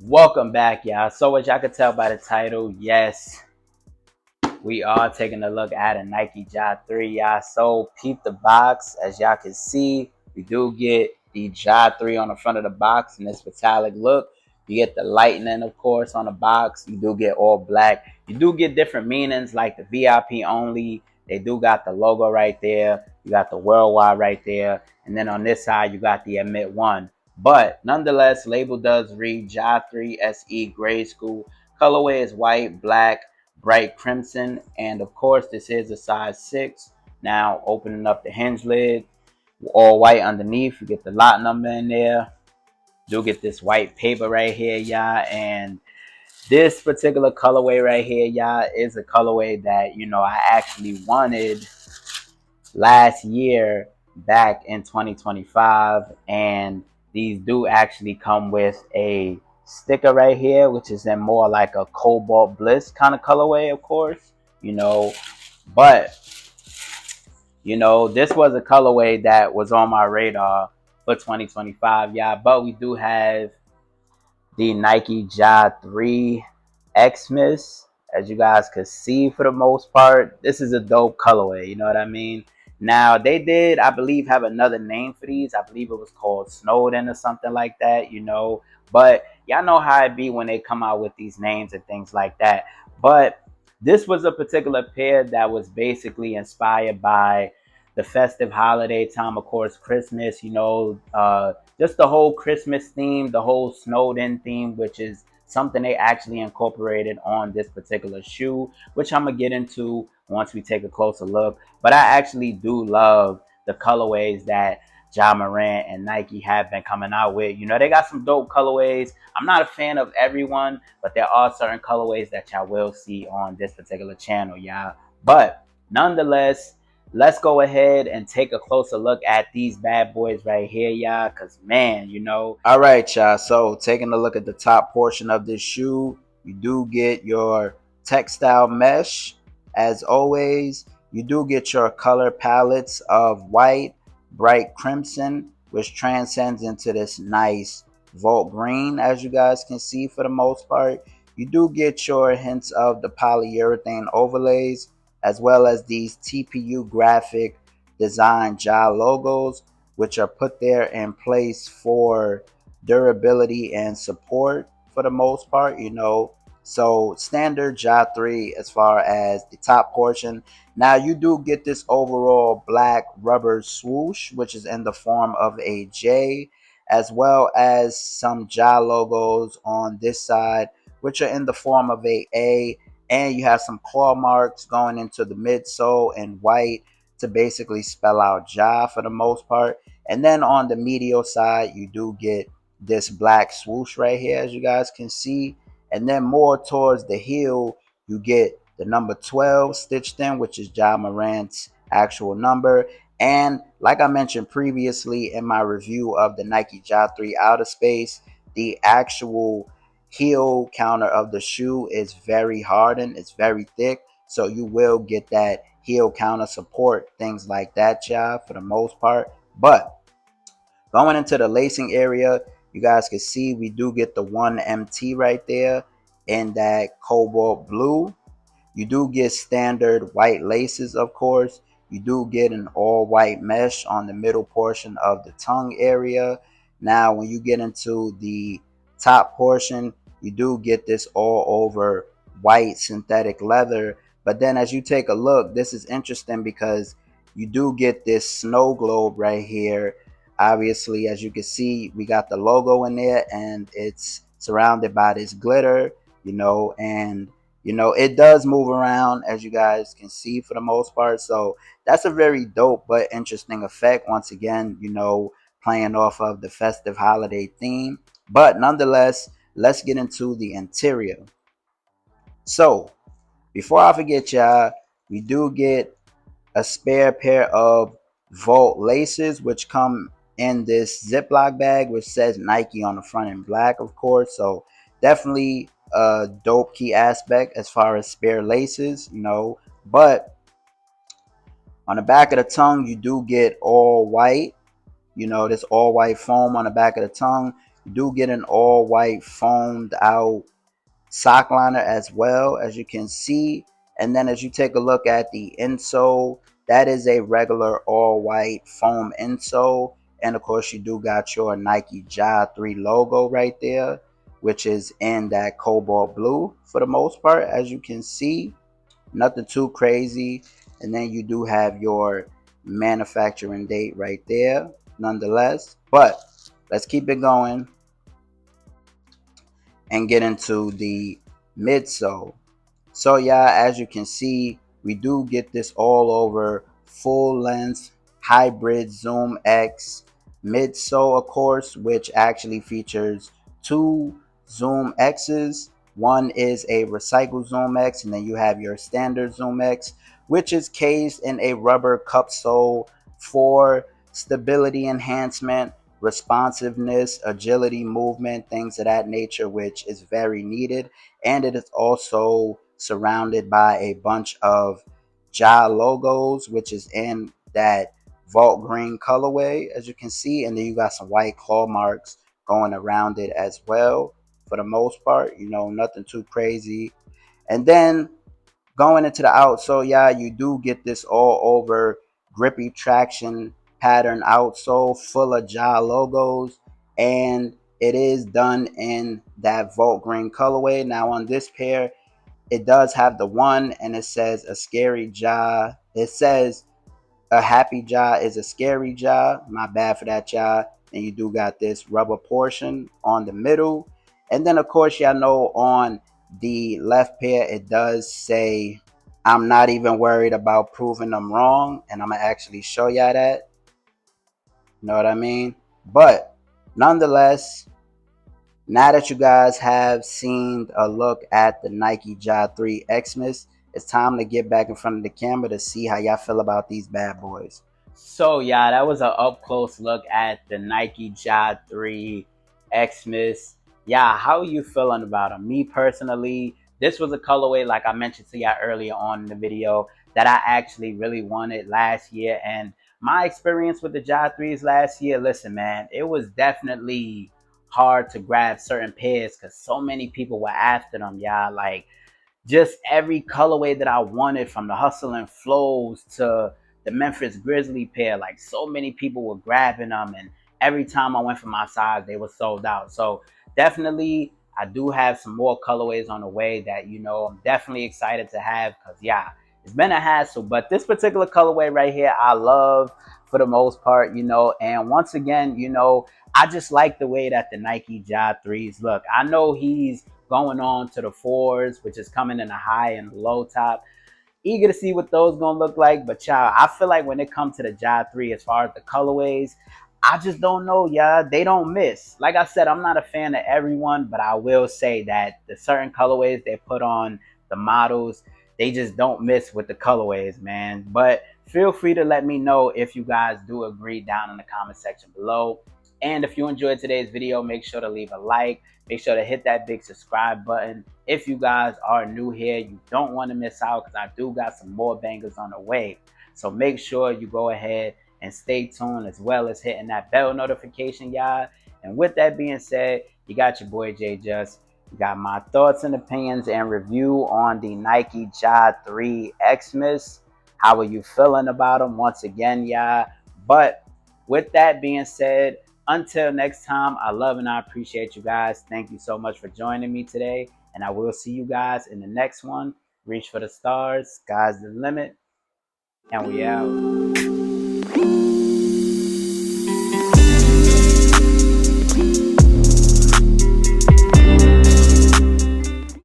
Welcome back, y'all. So as y'all can tell by the title, yes, we are taking a look at a Nike J 3, y'all. So peep the box. As y'all can see, we do get the J 3 on the front of the box in this metallic look. You get the lightning, of course, on the box. You do get all black. You do get different meanings like the VIP only. They do got the logo right there. You got the worldwide right there. And then on this side, you got the admit one. But nonetheless, label does read J 3 SE Grade School. Colorway is white, black, bright crimson, and of course this is a size 6. Now opening up the hinge lid, all white underneath, you get the lot number in there. You'll get this white paper right here, y'all. And this particular colorway right here, y'all, is a colorway that I actually wanted last year back in 2025. And these do actually come with a sticker right here, which is in more like a cobalt bliss kind of colorway, of course, you know but this was a colorway that was on my radar for 2025, yeah. But we do have the Nike J 3 Xmas. As you guys could see, for the most part, this is a dope colorway. You know what I mean? Now, they did, I believe, have another name for these. I believe it was called Snowden or something like that. But y'all know how it be when they come out with these names and things like that. But this was a particular pair that was basically inspired by the festive holiday time, of course, Christmas, just the whole Christmas theme, the whole snowed in theme, which is something they actually incorporated on this particular shoe, which I'm gonna get into once we take a closer look. But I actually do love the colorways that Ja Morant and Nike have been coming out with. They got some dope colorways. I'm not a fan of everyone, but there are certain colorways that y'all will see on this particular channel, y'all. But nonetheless, let's go ahead and take a closer look at these bad boys right here, y'all, because man. All right, y'all, so taking a look at the top portion of this shoe, you do get your textile mesh. As always, you do get your color palettes of white, bright crimson, which transcends into this nice vault green, as you guys can see. For the most part, you do get your hints of the polyurethane overlays, as well as these TPU graphic design JA logos, which are put there in place for durability and support for the most part. So standard JA 3 as far as the top portion. Now you do get this overall black rubber swoosh, which is in the form of a J, as well as some JA logos on this side, which are in the form of a A, and you have some claw marks going into the midsole in white to basically spell out Ja for the most part. And then on the medial side, you do get this black swoosh right here, as you guys can see. And then more towards the heel, you get the number 12 stitched in, which is Ja Morant's actual number. And like I mentioned previously in my review of the Nike Ja 3 Outer Space, the actual heel counter of the shoe is very hardened, it's very thick, so you will get that heel counter support, things like that, y'all, for the most part. But going into the lacing area, you guys can see we do get the 1MT right there in that cobalt blue. You do get standard white laces, of course. You do get an all white mesh on the middle portion of the tongue area. Now, when you get into the top portion, you do get this all over white synthetic leather. But then as you take a look, this is interesting because you do get this snow globe right here. Obviously, as you can see, we got the logo in there and it's surrounded by this glitter, and it does move around, as you guys can see, for the most part. So that's a very dope but interesting effect. Once again, playing off of the festive holiday theme. But nonetheless, let's get into the interior. So before I forget, y'all, we do get a spare pair of Volt laces, which come in this Ziploc bag, which says Nike on the front in black, of course. So definitely a dope key aspect as far as spare laces. But on the back of the tongue, you do get all white. This all white foam on the back of the tongue. You do get an all white foamed out sock liner as well, as you can see. And then as you take a look at the insole, that is a regular all white foam insole. And of course you do got your Nike J-Jus 3 logo right there, which is in that cobalt blue for the most part, as you can see. Nothing too crazy. And then you do have your manufacturing date right there nonetheless. But let's keep it going and get into the midsole. So yeah, as you can see, we do get this all over full length hybrid Zoom X midsole, of course, which actually features two Zoom X's. One is a recycled Zoom X, and then you have your standard Zoom X, which is cased in a rubber cup sole for stability enhancement, responsiveness, agility, movement, things of that nature, which is very needed. And it is also surrounded by a bunch of J-Jus logos, which is in that vault green colorway, as you can see. And then you got some white claw marks going around it as well. For the most part, you know, nothing too crazy. And then going into the outsole, yeah, you do get this all over grippy traction pattern outsole full of J-Jus logos, and it is done in that vault green colorway. Now on this pair, it does have the one, and it says a scary J-Jus. It says a happy J-Jus is a scary J-Jus. My bad for that, J-Jus. And you do got this rubber portion on the middle. And then, of course, y'all know on the left pair, it does say, I'm not even worried about proving them wrong. And I'm going to actually show y'all that. You know what I mean? But nonetheless, now that you guys have seen a look at the Nike J-Jus 3 Xmas, it's time to get back in front of the camera to see how y'all feel about these bad boys. So yeah, that was an up close look at the Nike J-Jus 3 Xmas. Yeah, how are you feeling about them? Me personally, this was a colorway, like I mentioned to y'all earlier on in the video, that I actually really wanted last year. And my experience with the J-Jus 3s last year, listen man, it was definitely hard to grab certain pairs because so many people were after them, y'all. Like just every colorway that I wanted, from the Hustle and Flows to the Memphis Grizzly pair, like so many people were grabbing them, and every time I went for my size, they were sold out. So definitely, I do have some more colorways on the way that, you know, I'm definitely excited to have, because yeah, it's been a hassle. But this particular colorway right here, I love for the most part, you know. And once again, you know, I just like the way that the Nike J-Jus 3s look. I know he's going on to the 4s, which is coming in a high and low top. Eager to see what those gonna look like. But y'all, I feel like when it comes to the J-Jus 3, as far as the colorways, I just don't know, y'all. They don't miss. Like I said, I'm not a fan of everyone, but I will say that the certain colorways they put on the models, they just don't miss with the colorways, man. But feel free to let me know if you guys do agree down in the comment section below. And if you enjoyed today's video, make sure to leave a like. Make sure to hit that big subscribe button. If you guys are new here, you don't want to miss out, because I do got some more bangers on the way. So make sure you go ahead and stay tuned, as well as hitting that bell notification, y'all. And with that being said, you got your boy J-Jus. You got my thoughts and opinions and review on the Nike J-Jus 3 Xmas. How are you feeling about them? Once again, y'all. But with that being said, until next time, I love and I appreciate you guys. Thank you so much for joining me today. And I will see you guys in the next one. Reach for the stars. Sky's the limit. And we out.